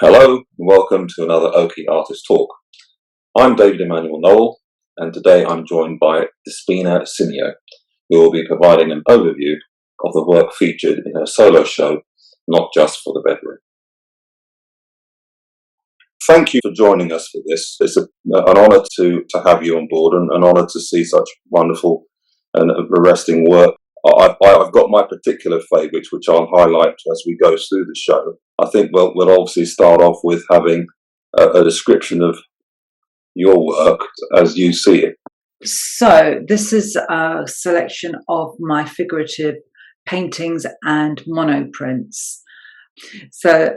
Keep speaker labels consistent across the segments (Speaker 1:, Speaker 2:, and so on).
Speaker 1: Hello, and welcome to another Occhi Artist Talk. I'm David Emmanuel Noel, and today I'm joined by Despina Symeou, who will be providing an overview of the work featured in her solo show, Not Just for the Bedroom. Thank you for joining us for this. It's an honour to have you on board, and an honour to see such wonderful and arresting work. I've got my particular favourites, which I'll highlight as we go through the show. I think we'll obviously start off with having a description of your work as you see it.
Speaker 2: So this is a selection of my figurative paintings and monoprints. So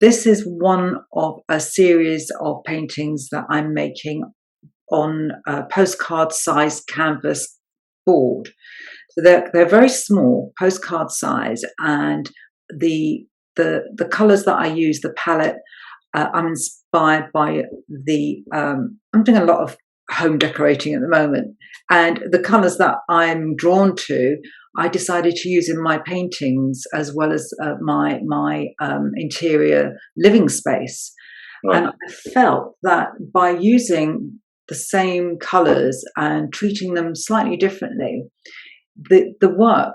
Speaker 2: this is one of a series of paintings that I'm making on a postcard size canvas board. So they're very small, postcard size, and the colours that I use, the palette, I'm inspired by I'm doing a lot of home decorating at the moment, and the colours that I'm drawn to, I decided to use in my paintings as well as my interior living space. Right. And I felt that by using the same colours and treating them slightly differently, the work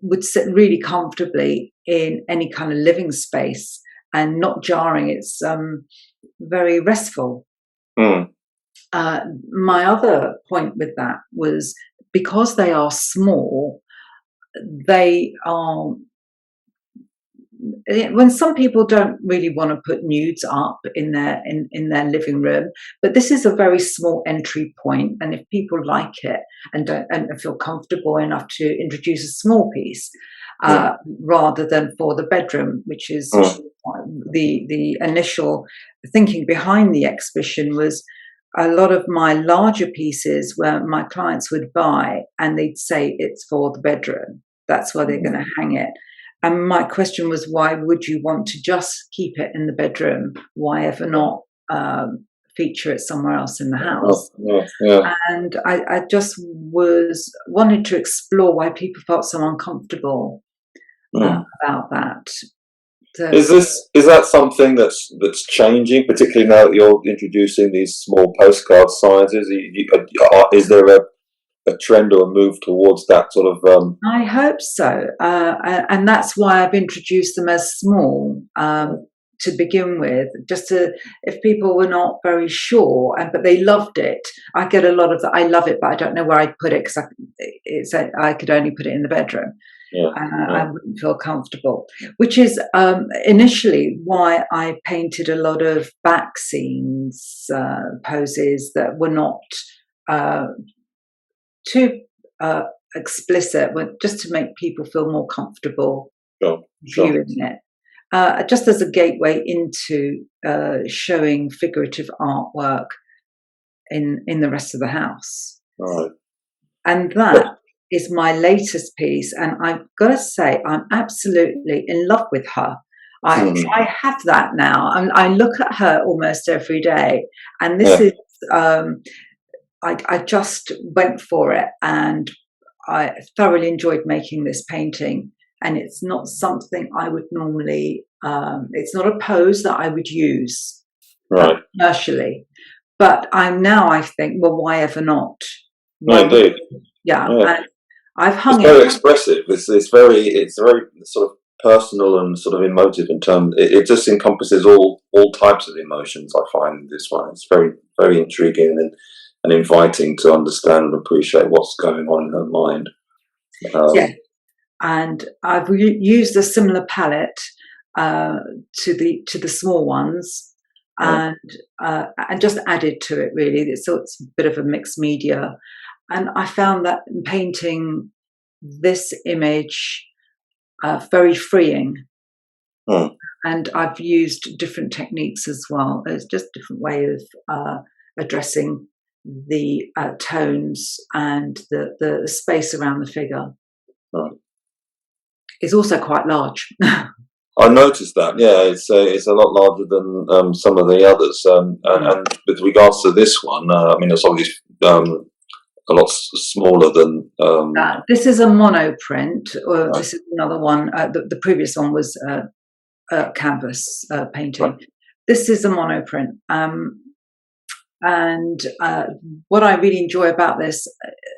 Speaker 2: would sit really comfortably in any kind of living space and not jarring. It's very restful.
Speaker 1: Mm.
Speaker 2: My other point with that was because they are small, they are, when some people don't really want to put nudes up in their living room, but this is a very small entry point, and if people like it and feel comfortable enough to introduce a small piece rather than for the bedroom, which is the initial thinking behind the exhibition, was a lot of my larger pieces where my clients would buy and they'd say it's for the bedroom. That's where they're going to hang it. And my question was, why would you want to just keep it in the bedroom? Why ever not feature it somewhere else in the house?
Speaker 1: Yeah.
Speaker 2: And I just wanted to explore why people felt so uncomfortable about that. So,
Speaker 1: is that something that's changing, particularly now that you're introducing these small postcard sizes? Is there a trend or a move towards that sort of?
Speaker 2: I hope so, and that's why I've introduced them as small to begin with, just to, if people were not very sure, but they loved it. I get a lot of that. I love it, but I don't know where I'd put it because I could only put it in the bedroom. I wouldn't feel comfortable, which is initially why I painted a lot of back scenes, poses that were not too explicit, just to make people feel more comfortable viewing it. Just as a gateway into showing figurative artwork in the rest of the house.
Speaker 1: Right.
Speaker 2: And that is my latest piece, and I've got to say I'm absolutely in love with her. I have that now. I look at her almost every day, and this is I just went for it, and I thoroughly enjoyed making this painting. And it's not something I would normally, it's not a pose that I would use commercially. But I think, well, why ever not?
Speaker 1: No, indeed.
Speaker 2: Yeah. I've hung
Speaker 1: it's very expressive. It's very sort of personal and sort of emotive in terms. It just encompasses all types of emotions. I find this one. It's very, very intriguing and inviting to understand and appreciate what's going on in her mind.
Speaker 2: And I've used a similar palette to the small ones, and just added to it. Really, so it's a bit of a mixed media. And I found that in painting this image very freeing. And I've used different techniques as well. It's just a different way of addressing the tones and the space around the figure. It's also quite large.
Speaker 1: I noticed that. Yeah, it's a lot larger than some of the others. And with regards to this one, I mean, it's obviously a lot smaller than.
Speaker 2: This is a monoprint, or this is another one. The previous one was canvas painting.
Speaker 1: Right.
Speaker 2: This is a monoprint. And what I really enjoy about this,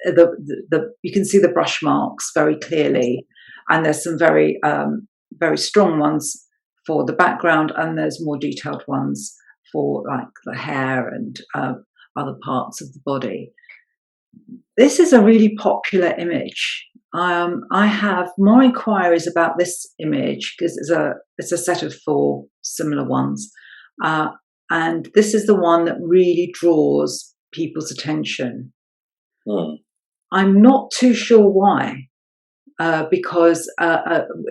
Speaker 2: you can see the brush marks very clearly, and there's some very strong ones for the background, and there's more detailed ones for like the hair and other parts of the body. This is a really popular image. I have more inquiries about this image because it's a set of 4 similar ones. And this is the one that really draws people's attention. I'm not too sure why, because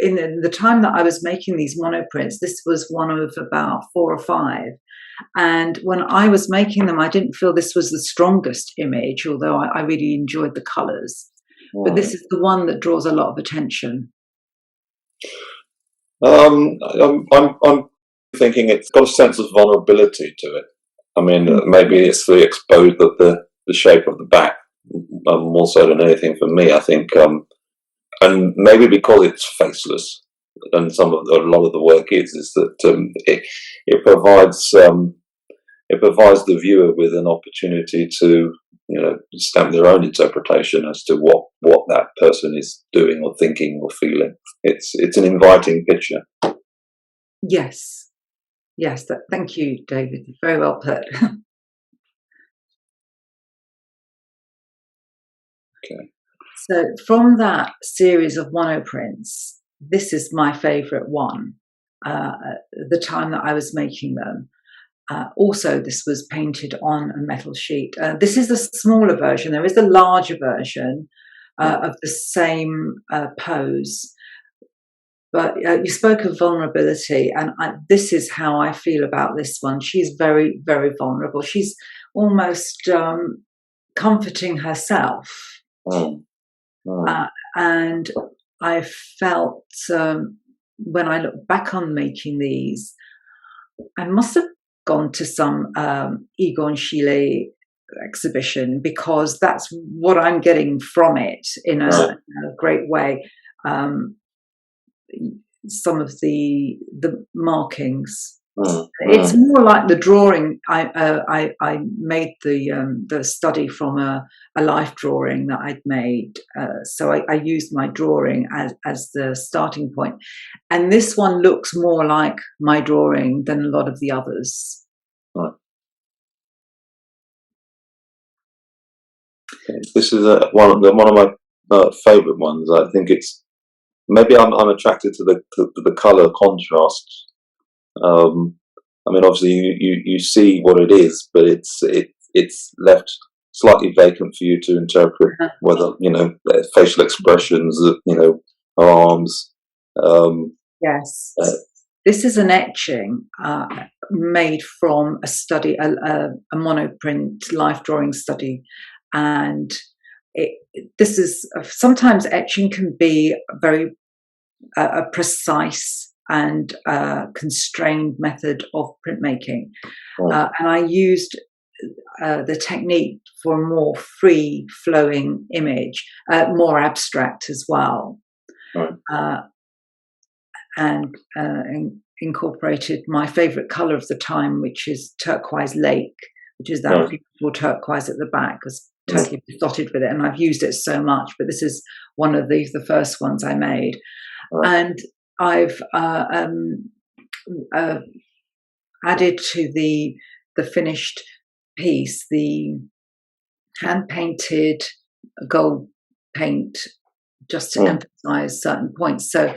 Speaker 2: in the time that I was making these monoprints, this was one of about 4 or 5. And when I was making them, I didn't feel this was the strongest image, although I really enjoyed the colours. But this is the one that draws a lot of attention.
Speaker 1: I'm thinking it's got a sense of vulnerability to it. I mean, maybe it's the exposed the shape of the back more so than anything for me. I think, and maybe because it's faceless, and a lot of the work is that it provides the viewer with an opportunity to stamp their own interpretation as to what that person is doing or thinking or feeling. It's an inviting picture.
Speaker 2: Yes. Thank you, David. Very well put.
Speaker 1: Okay.
Speaker 2: So from that series of monoprints, this is my favourite one. The time that I was making them. Also, this was painted on a metal sheet. This is the smaller version. There is a larger version of the same pose. But you spoke of vulnerability, and this is how I feel about this one. She's very, very vulnerable. She's almost comforting herself. And I felt when I look back on making these, I must have gone to some Egon Schiele exhibition, because that's what I'm getting from it in a great way. Some of the markings. It's more like the drawing. I made the study from a life drawing that I'd made, so I used my drawing as the starting point, and this one looks more like my drawing than a lot of the others.
Speaker 1: Right. Okay. This is one of my favourite ones. I think it's maybe I'm attracted to the colour contrast. I mean, obviously you see what it is, but it's left slightly vacant for you to interpret whether facial expressions, arms.
Speaker 2: Yes, this is an etching made from a study, a monoprint life drawing study, and this is sometimes etching can be very precise and constrained method of printmaking, and I used the technique for a more free flowing image, more abstract as well, and incorporated my favourite colour of the time, which is turquoise lake, which is that beautiful turquoise at the back. Was totally besotted with it, and I've used it so much. But this is one of the first ones I made, and I've added to the finished piece the hand painted gold paint, just to emphasize certain points. So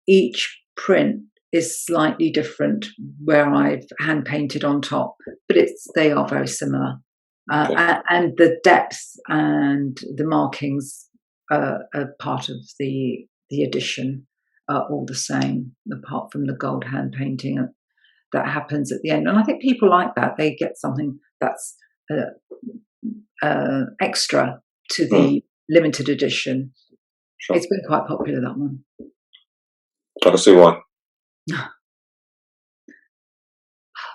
Speaker 2: each print is slightly different where I've hand painted on top, but they are very similar. And the depth and the markings are part of the addition are all the same, apart from the gold hand painting that happens at the end. And I think people like that. They get something that's extra to the limited edition. Sure. It's been quite popular, that one.
Speaker 1: I can see why.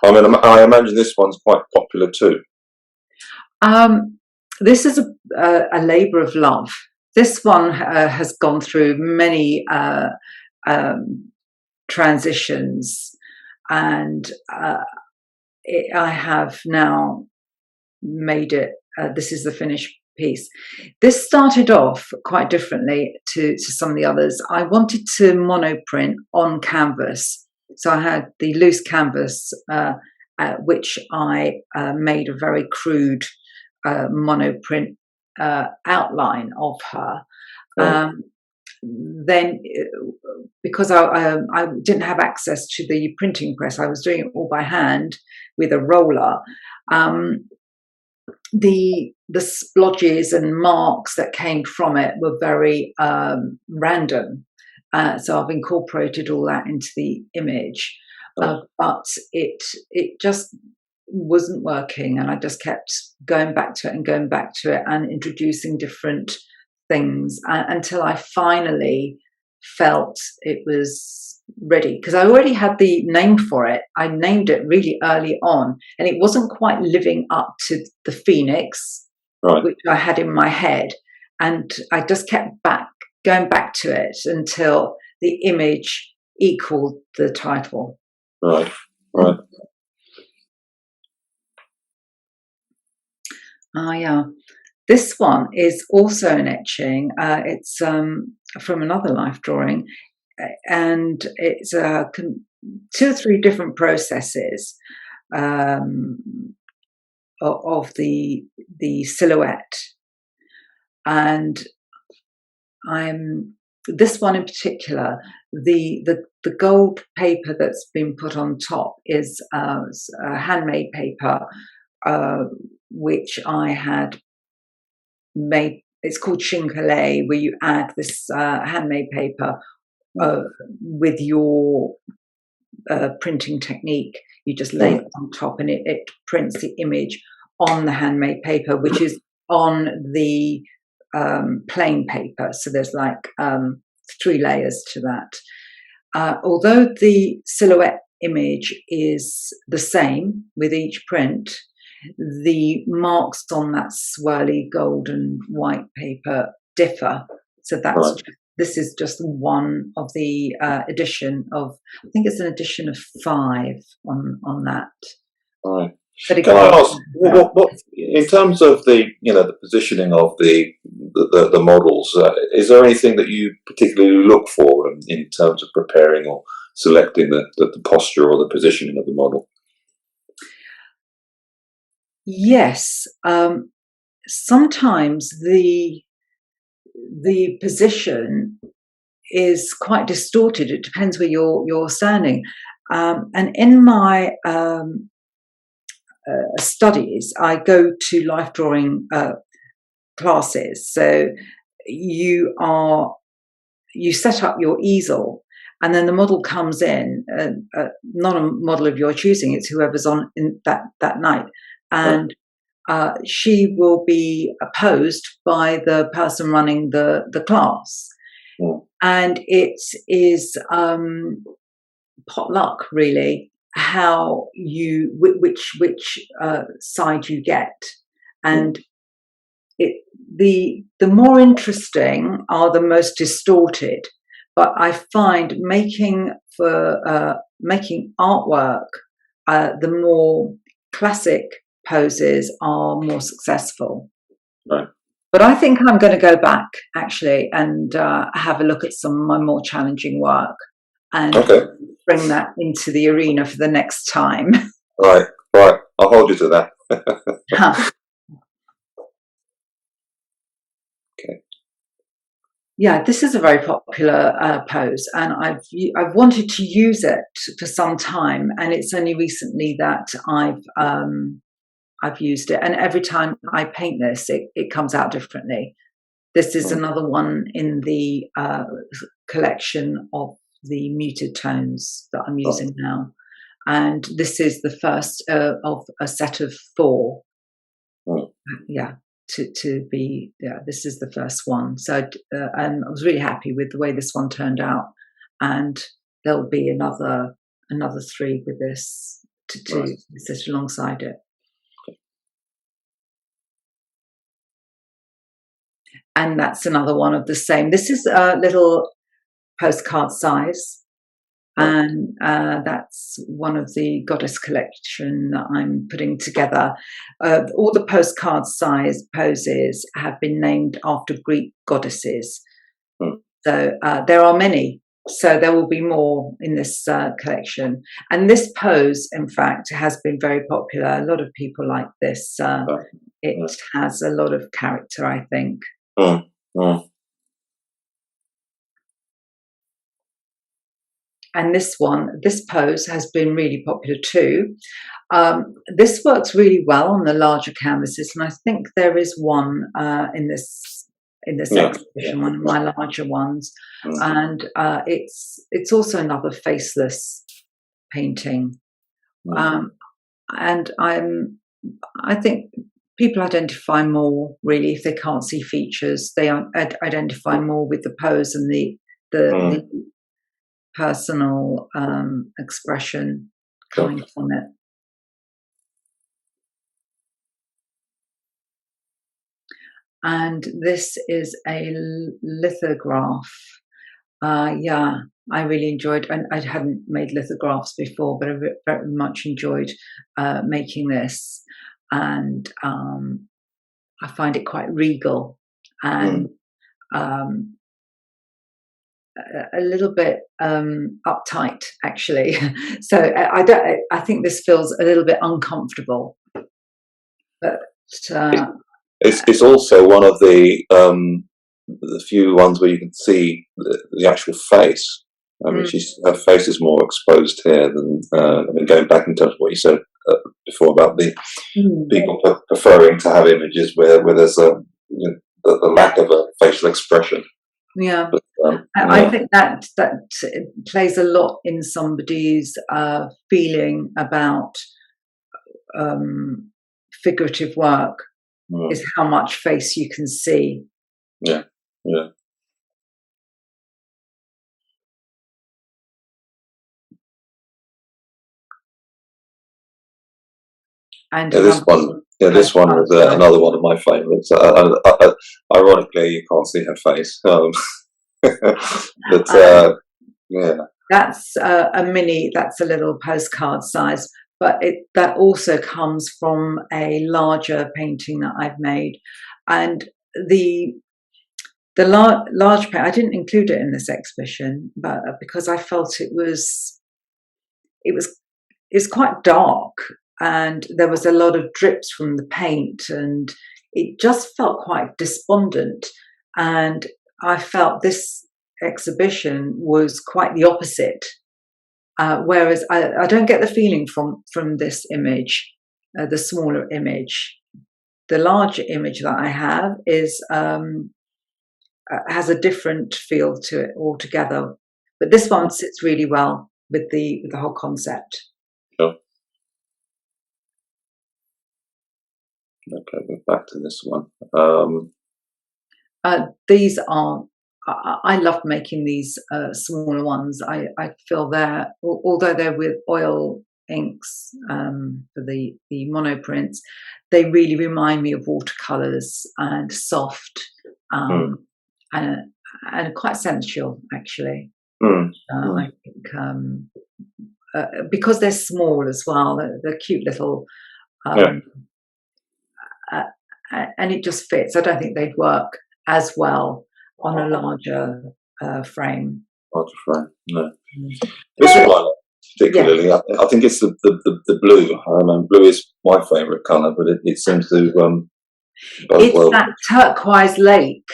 Speaker 1: I mean, I imagine this one's quite popular too.
Speaker 2: This is a labour of love. This one has gone through many transitions, and I have now made it. This is the finished piece. This started off quite differently to some of the others. I wanted to monoprint on canvas, so I had the loose canvas, which I made a very crude monoprint outline of her. Then, because I didn't have access to the printing press, I was doing it all by hand with a roller. The splodges and marks that came from it were very random, so I've incorporated all that into the image, but it just wasn't working, and I just kept going back to it and introducing different things until I finally felt it was ready, because I already had the name for it. I named it really early on, and it wasn't quite living up to the phoenix, which I had in my head, and I just kept going back to it until the image equaled the title.
Speaker 1: Right.
Speaker 2: Yeah. This one is also an etching. It's from another life drawing, and it's 2 or 3 different processes of the silhouette. And this one in particular, the gold paper that's been put on top is handmade paper, which I had made. It's called chinkale, where you add this handmade paper with your printing technique. You just lay it on top, and it prints the image on the handmade paper, which is on the plain paper. So there's like 3 layers to that. Although the silhouette image is the same with each print, the marks on that swirly gold and white paper differ. So that's this is just one of the edition of, I think it's an edition of 5 on that.
Speaker 1: Right. Can I ask, what in terms of the the positioning of the models? Is there anything that you particularly look for in terms of preparing or selecting the posture or the positioning of the model?
Speaker 2: Yes, sometimes the position is quite distorted. It depends where you're standing, and in my studies, I go to life drawing classes. So you set up your easel, and then the model comes in, not a model of your choosing. It's whoever's on in that night. And she will be opposed by the person running the class. And it is potluck, really, how which side you get. And the more interesting are the most distorted. But I find making artwork, the more classic poses are more successful.
Speaker 1: Right.
Speaker 2: But I think I'm going to go back actually and have a look at some of my more challenging work and bring that into the arena for the next time.
Speaker 1: Right. I'll hold you to that. Okay.
Speaker 2: Yeah, this is a very popular pose, and I've wanted to use it for some time, and it's only recently that I've used it, and every time I paint this, it comes out differently. This is another one in the collection of the muted tones that I'm using now, and this is the first of a set of 4. Yeah, this is the first one. So and I was really happy with the way this one turned out, and there'll be another 3 with this to sit alongside it. And that's another one of the same. This is a little postcard size. and that's one of the goddess collection that I'm putting together. All the postcard size poses have been named after Greek goddesses. So there are many. So there will be more in this collection. And this pose, in fact, has been very popular. A lot of people like this. It has a lot of character, I think. And this pose has been really popular too. This works really well on the larger canvases, and I think there is one in this exhibition, one of my larger ones, and it's also another faceless painting, and I think people identify more really if they can't see features. They identify more with the pose and the personal expression coming from it. And this is a lithograph. Yeah, I really enjoyed, and I hadn't made lithographs before, but I very much enjoyed making this. And I find it quite regal and a little bit uptight, actually. So I think this feels a little bit uncomfortable. But
Speaker 1: it's also one of the few ones where you can see the actual face. I mean, her face is more exposed here than. I mean, going back in terms of what you said before about the people preferring to have images where there's the lack of a facial expression.
Speaker 2: Yeah, but, I think that plays a lot in somebody's feeling about figurative work. Is how much face you can see.
Speaker 1: Yeah.
Speaker 2: And
Speaker 1: this one was another one of my favourites. Ironically, you can't see her face. But yeah,
Speaker 2: that's a mini. That's a little postcard size. But that also comes from a larger painting that I've made, and the large painting, I didn't include it in this exhibition, but because I felt it was quite dark, and there was a lot of drips from the paint, and it just felt quite despondent. And I felt this exhibition was quite the opposite. Whereas I don't get the feeling from this image, the smaller image. The larger image that I have has a different feel to it altogether. But this one sits really well with the whole concept.
Speaker 1: Sure. Okay, back to this one.
Speaker 2: These are. I love making these smaller ones. I feel although they're with oil inks for the monoprints, they really remind me of watercolors and soft and quite sensual, actually. I think because they're small as well, they're cute little, and it just fits. I don't think they'd work as well on a larger frame.
Speaker 1: Larger frame, no. This one, particularly, I think it's the blue. Blue is my favourite colour, but it seems to
Speaker 2: it's well. That turquoise lake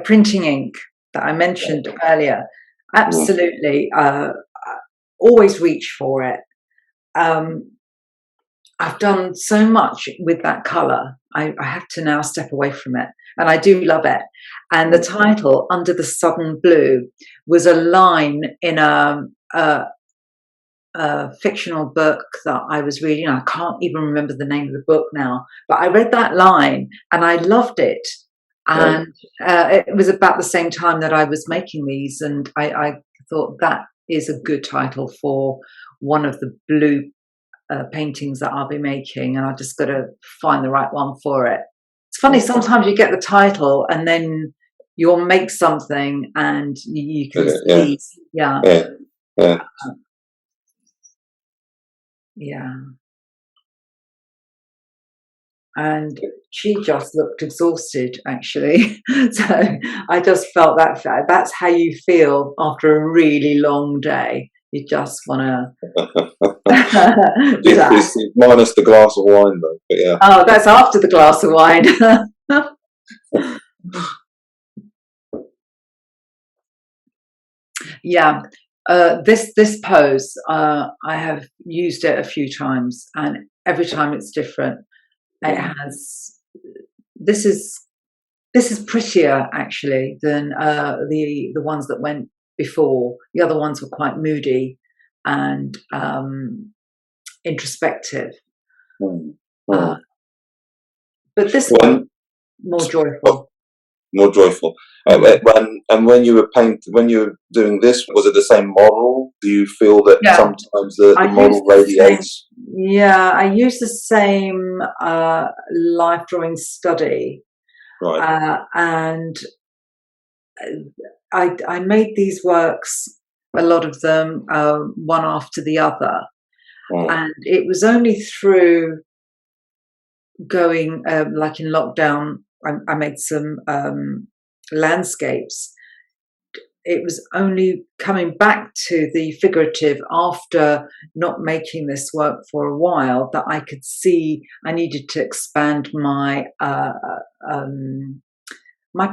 Speaker 2: printing ink that I mentioned earlier. Absolutely, always reach for it. I've done so much with that colour. I have to now step away from it, and I do love it. And the title, "Under the Southern Blue," was a line in a fictional book that I was reading. I can't even remember the name of the book now, but I read that line and I loved it. And it was about the same time that I was making these, and I thought that is a good title for one of the blue paintings that I'll be making, and I just got to find the right one for it. It's funny, sometimes you get the title and then you'll make something and you can
Speaker 1: Yeah,
Speaker 2: see, yeah,
Speaker 1: yeah, yeah.
Speaker 2: yeah. And she just looked exhausted, actually. So I just felt that's how you feel after a really long day. You just want to relax.
Speaker 1: It's minus the glass of wine, though. But yeah.
Speaker 2: Oh, that's after the glass of wine. Yeah. This pose, I have used it a few times, and every time it's different. It has. This is This is prettier actually than the ones that went before. The other ones were quite moody and introspective,
Speaker 1: Mm.
Speaker 2: uh,
Speaker 1: Mm.
Speaker 2: but this one
Speaker 1: When
Speaker 2: more joyful.
Speaker 1: more joyful.
Speaker 2: Mm.
Speaker 1: When you were when you were doing this, was it the same model? Do you feel that
Speaker 2: Yeah,
Speaker 1: sometimes the
Speaker 2: I use
Speaker 1: model
Speaker 2: the same.
Speaker 1: radiates?
Speaker 2: Yeah, I use the same life drawing study,
Speaker 1: Right.
Speaker 2: and I made these works, a lot of them, one after the other.
Speaker 1: Mm.
Speaker 2: And it was only through going, like in lockdown, I made some landscapes. It was only coming back to the figurative after not making this work for a while that I could see I needed to expand my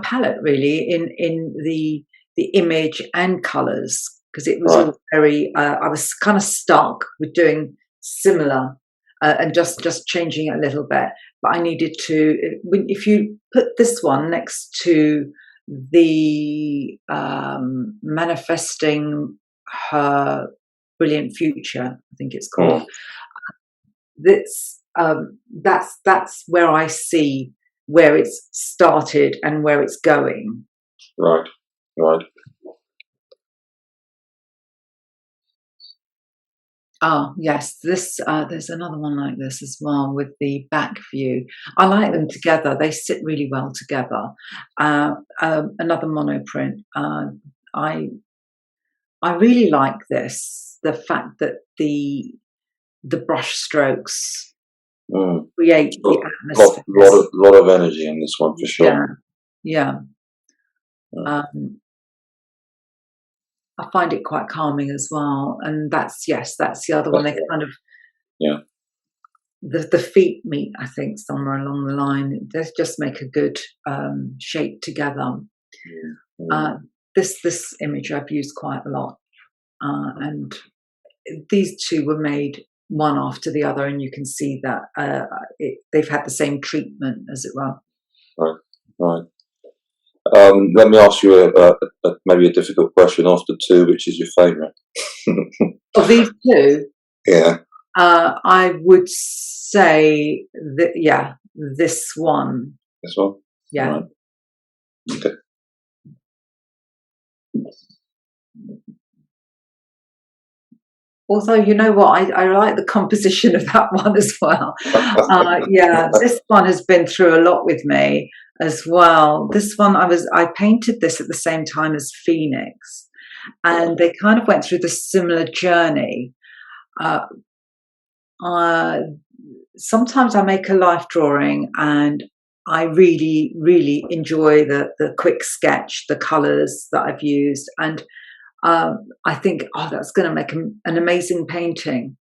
Speaker 2: palette really in the image and colours, because it was
Speaker 1: Right.
Speaker 2: all very. I was kind of stuck with doing similar and just changing it a little bit. But I needed to. If you put this one next to the manifesting her brilliant future, I think it's called.
Speaker 1: Mm.
Speaker 2: That's where I see where it's started and where it's going.
Speaker 1: Right. Right.
Speaker 2: Oh yes, this there's another one like this as well with the back view. I like them together; they sit really well together. Another monoprint. I I really like this. The fact that the brush strokes
Speaker 1: Mm.
Speaker 2: create the atmosphere.
Speaker 1: Lot of energy in this one for sure.
Speaker 2: Yeah, yeah.
Speaker 1: Mm.
Speaker 2: Um, I find it quite calming as well, and that's the other one. They kind of
Speaker 1: Yeah.
Speaker 2: the feet meet, I think, somewhere along the line. They just make a good shape together.
Speaker 1: Mm.
Speaker 2: Uh, this image I've used quite a lot, and these two were made one after the other, and you can see that they've had the same treatment, as it were.
Speaker 1: Right. Right. Let me ask you maybe a difficult question after two, which is your favourite?
Speaker 2: Of these two,
Speaker 1: Yeah.
Speaker 2: I would say that this one,
Speaker 1: This one.
Speaker 2: yeah.
Speaker 1: Right. Okay.
Speaker 2: Although, you know what, I like the composition of that one as well. Yeah, this one has been through a lot with me as well. This one, I painted this at the same time as Phoenix, and they kind of went through the similar journey. Uh, uh, Sometimes I make a life drawing and I really, really enjoy the quick sketch, the colours that I've used, and I think, oh, that's going to make an amazing painting.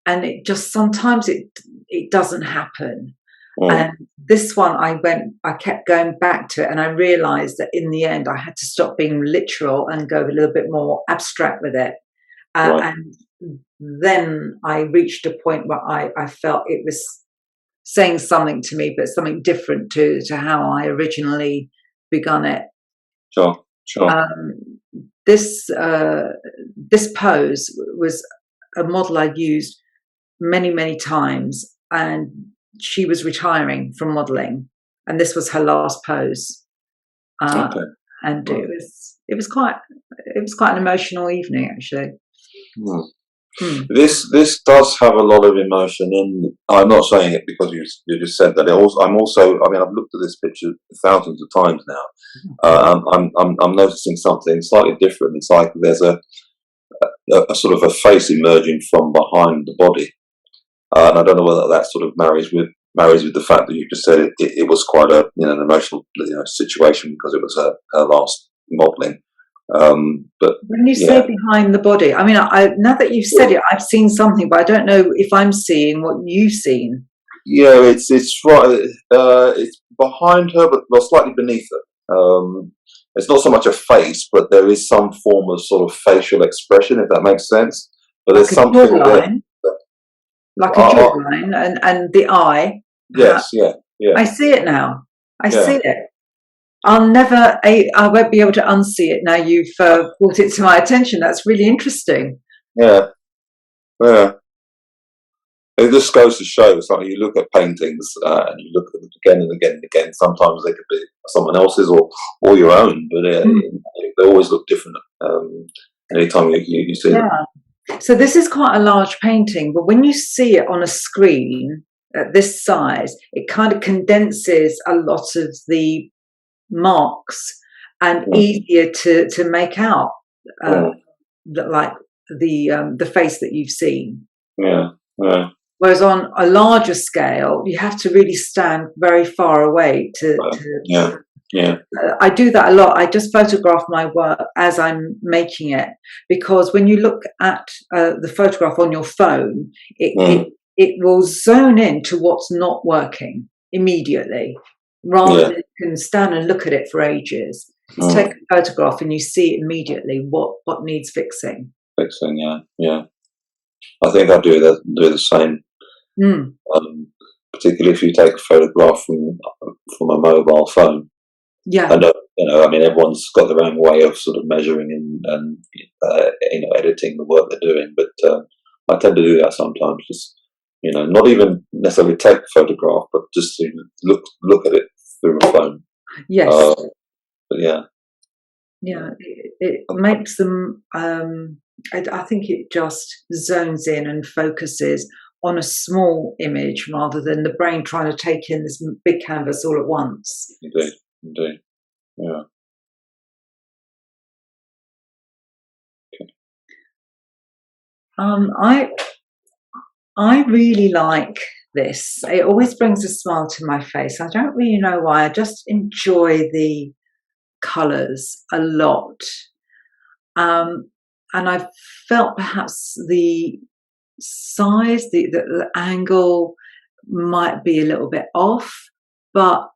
Speaker 2: And it just sometimes it doesn't happen.
Speaker 1: Mm.
Speaker 2: And this one, I kept going back to it, and I realised that in the end, I had to stop being literal and go a little bit more abstract with it.
Speaker 1: Right.
Speaker 2: And then I reached a point where I felt it was saying something to me, but something different to how I originally begun it.
Speaker 1: Sure. Sure.
Speaker 2: This pose was a model I'd used many, many times, and she was retiring from modeling, and this was her last pose.
Speaker 1: Okay.
Speaker 2: And
Speaker 1: Right.
Speaker 2: it was quite an emotional evening, actually.
Speaker 1: Mm.
Speaker 2: Mm.
Speaker 1: This does have a lot of emotion in. I'm not saying it because you just said that. I'm also. I mean, I've looked at this picture thousands of times now. I'm noticing something slightly different. It's like there's a sort of a face emerging from behind the body, and I don't know whether that sort of marries with the fact that you just said it was quite a an emotional situation because it was her last modelling. But
Speaker 2: When you say
Speaker 1: yeah,
Speaker 2: behind the body, I mean, now that you've said it, I've seen something, but I don't know if I'm seeing what you've seen.
Speaker 1: yeah, it's right. It's behind her, but well, slightly beneath her. It's not so much a face, but there is some form of sort of facial expression, if that makes sense. But
Speaker 2: Like
Speaker 1: there's
Speaker 2: a
Speaker 1: something there.
Speaker 2: jawline, like a
Speaker 1: Uh, uh,
Speaker 2: jawline, and the eye, perhaps.
Speaker 1: yes, yeah, yeah,
Speaker 2: I see it now. I
Speaker 1: yeah,
Speaker 2: see it. I won't be able to unsee it now you've brought it to my attention. That's really interesting.
Speaker 1: yeah, yeah. It just goes to show. It's like you look at paintings and you look at them again and again and again. Sometimes they could be someone else's or your own, but
Speaker 2: Mm.
Speaker 1: they always look different. Anytime you see them.
Speaker 2: Yeah. So this is quite a large painting, but when you see it on a screen at this size, it kind of condenses a lot of the marks and
Speaker 1: Mm,
Speaker 2: easier to make out, uh,
Speaker 1: mm,
Speaker 2: like the face that you've seen.
Speaker 1: yeah, yeah,
Speaker 2: Whereas on a larger scale, you have to really stand very far away to
Speaker 1: yeah, yeah.
Speaker 2: I do that a lot. I just photograph my work as I'm making it because when you look at the photograph on your phone,
Speaker 1: Mm,
Speaker 2: it will zone in to what's not working immediately, rather
Speaker 1: yeah.
Speaker 2: than you can stand and look at it for ages. It's take
Speaker 1: Mm,
Speaker 2: a photograph and you see immediately what needs fixing.
Speaker 1: fixing, yeah, yeah. I think I do the same.
Speaker 2: Mm,
Speaker 1: Um, Particularly if you take a photograph from a mobile phone. I
Speaker 2: yeah,
Speaker 1: know, I mean, everyone's got their own way of sort of measuring and editing the work they're doing, but I tend to do that sometimes. Just not even necessarily take a photograph, but just to look at it through a phone.
Speaker 2: yes.
Speaker 1: Uh, but yeah,
Speaker 2: Yeah, it makes them. I think it just zones in and focuses on a small image rather than the brain trying to take in this big canvas all at once.
Speaker 1: indeed, indeed, yeah.
Speaker 2: Um, I I really like this. It always brings a smile to my face. I don't really know why. I just enjoy the colours a lot. Um, and I felt perhaps the size, the angle might be a little bit off, but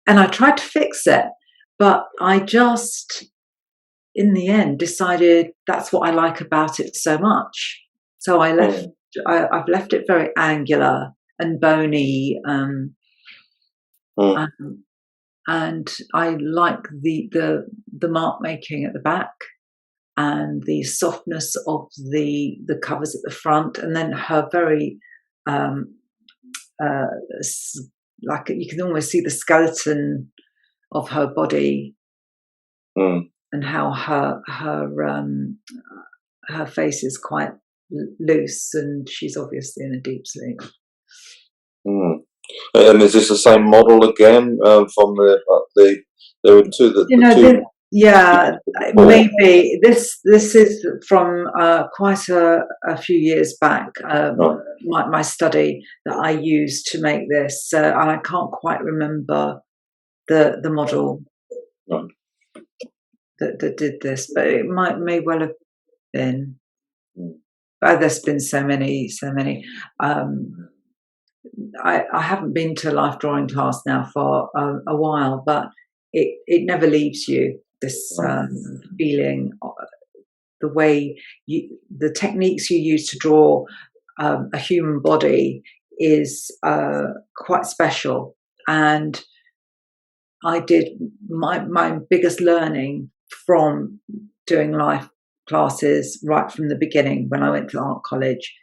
Speaker 2: and I tried to fix it, but I just in the end decided that's what I like about it so much. So
Speaker 1: Mm,
Speaker 2: I've left it very angular and bony,
Speaker 1: mm,
Speaker 2: um, and I like the mark making at the back and the softness of the covers at the front, and then her very um, uh, like you can almost see the skeleton of her body
Speaker 1: mm,
Speaker 2: and how her face is quite loose, and she's obviously in a deep sleep.
Speaker 1: mm. And is this the same model again from the? There were two
Speaker 2: You
Speaker 1: the
Speaker 2: know,
Speaker 1: two
Speaker 2: yeah,
Speaker 1: before.
Speaker 2: maybe this is from quite a few years back.
Speaker 1: Right,
Speaker 2: My study that I used to make this, and I can't quite remember the model
Speaker 1: right.
Speaker 2: that did this, but it may well have been.
Speaker 1: Mm,
Speaker 2: There's been so many, so many. Um, I haven't been to a life drawing class now for a while, but it never leaves you. This
Speaker 1: right.
Speaker 2: feeling, the way the techniques you use to draw a human body is quite special. And I did my biggest learning from doing life classes right from the beginning when I went to art college,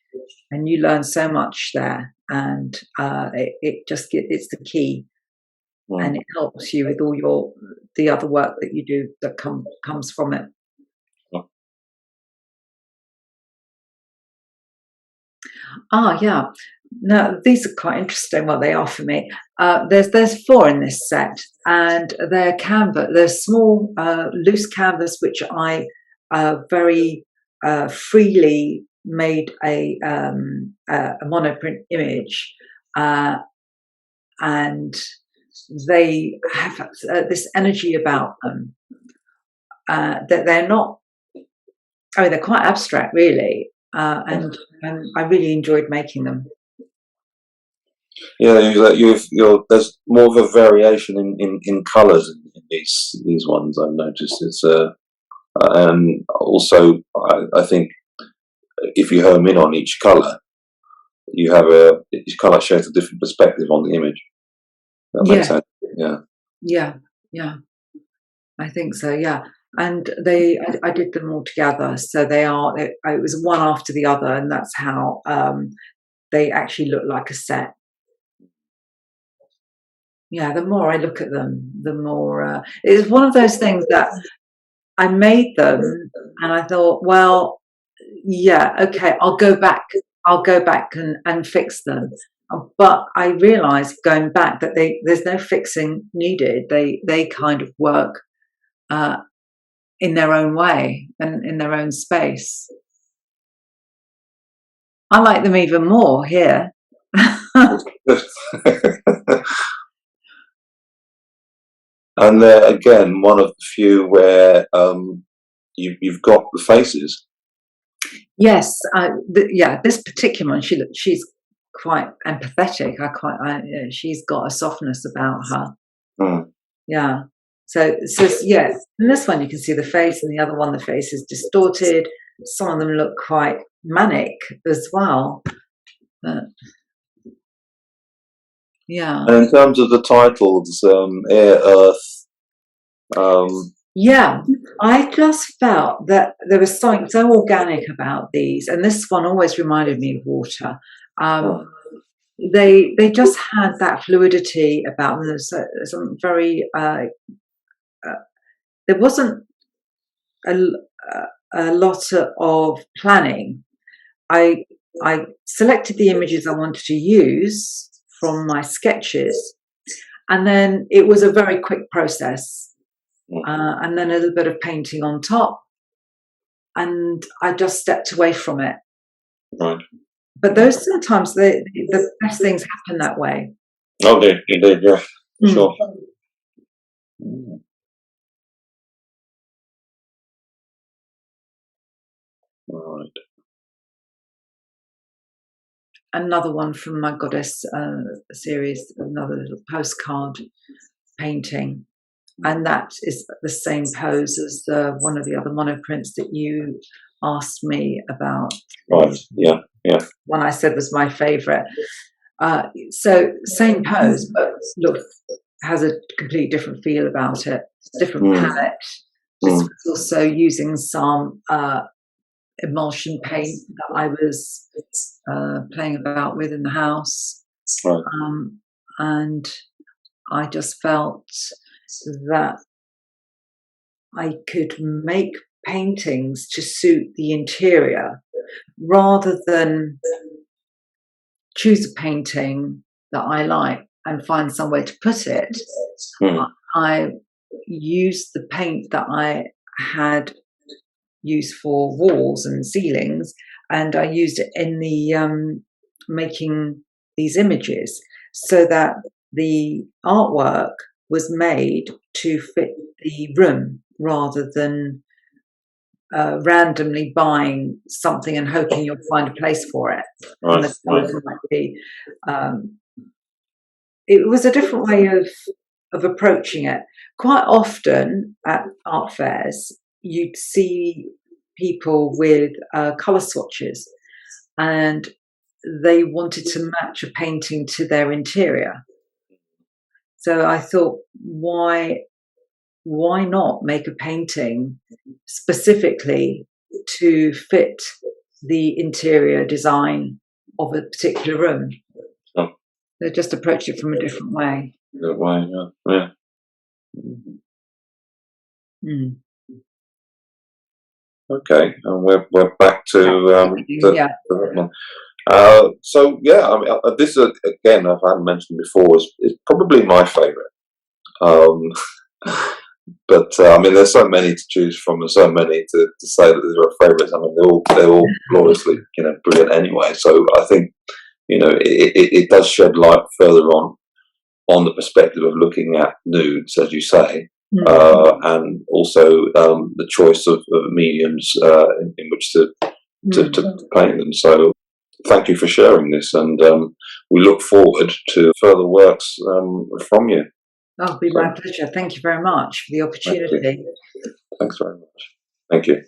Speaker 2: and you learn so much there, and it just it's the key, and
Speaker 1: Mm.
Speaker 2: it helps you with all the other work that you do that comes from it. Yeah. No, these are quite interesting. Well, they are for me. There's four in this set, and they're canvas. They're small, loose canvas, which I very freely made a monoprint image, uh, and they have this energy about them that they're not. I mean, they're quite abstract, really, and I really enjoyed making them.
Speaker 1: Yeah, there's more of a variation in colours in these ones. I've noticed it's and also I think if you home in on each colour, each colour shows a different perspective on the image. That makes
Speaker 2: Yeah,
Speaker 1: sense. Yeah.
Speaker 2: yeah, yeah. I think so. Yeah, and I did them all together, so they are. It was one after the other, and that's how they actually look like a set. Yeah, the more I look at them, the more it's one of those things that I made them, and I thought, well, yeah, okay, I'll go back. I'll go back and fix them. But I realised going back that there's no fixing needed. They kind of work uh, in their own way and in their own space. I like them even more here.
Speaker 1: And they're again one of the few where you've got the faces.
Speaker 2: Yes, yeah, this particular one, she's quite empathetic. She's got a softness about her.
Speaker 1: Mm.
Speaker 2: Yeah. So yes, in this one you can see the face, and the other one the face is distorted. Some of them look quite manic as well. But, yeah.
Speaker 1: And in terms of the titles, Air, Earth,
Speaker 2: Yeah, I just felt that there was something so organic about these, and this one always reminded me of water. Um, they just had that fluidity about them. There's some very uh, there wasn't a lot of planning. I I selected the images I wanted to use from my sketches, and then it was a very quick process. And then a little bit of painting on top, and I just stepped away from it.
Speaker 1: right.
Speaker 2: But those sometimes the best things happen that way.
Speaker 1: Oh, indeed, yeah, for
Speaker 2: Mm.
Speaker 1: sure. Mm. All right.
Speaker 2: Another one from my goddess series, another little postcard painting, and that is the same pose as one of the other monoprints that you asked me about.
Speaker 1: Right. Yeah. Yeah.
Speaker 2: One I said was my favourite. So same pose, but look, has a completely different feel about it. Different
Speaker 1: Mm.
Speaker 2: palette. This
Speaker 1: Mm.
Speaker 2: was also using some emulsion paint that I was playing about with in the house,
Speaker 1: Right.
Speaker 2: and I just felt that I could make paintings to suit the interior rather than choose a painting that I like and find somewhere to put it.
Speaker 1: Mm.
Speaker 2: I used the paint that I had used for walls and ceilings, and I used it in the making these images, so that the artwork was made to fit the room rather than randomly buying something and hoping you'll find a place for it. And
Speaker 1: Right.
Speaker 2: the
Speaker 1: Right.
Speaker 2: colours might be. Um, it was a different way of approaching it. Quite often at art fairs, you'd see people with colour swatches, and they wanted to match a painting to their interior. So I thought, why not make a painting specifically to fit the interior design of a particular room?
Speaker 1: Oh,
Speaker 2: They just approached it from a different way.
Speaker 1: good way. Yeah. Yeah.
Speaker 2: Mm.
Speaker 1: Okay. And we're back to
Speaker 2: Yeah.
Speaker 1: that one. So yeah, I mean, this again, I haven't mentioned before, is probably my favourite. Um, but I mean, there's so many to choose from, and so many to say that there are favourites. I mean, they're all gloriously, brilliant anyway. So I think it does shed light further on the perspective of looking at nudes, as you say, and also the choice of mediums in which to paint them. So thank you for sharing this, and we look forward to further works from you.
Speaker 2: Oh, it'll be
Speaker 1: So,
Speaker 2: my pleasure. Thank you very much for the
Speaker 1: thank you.
Speaker 2: opportunity.
Speaker 1: Thanks very much. Thank you.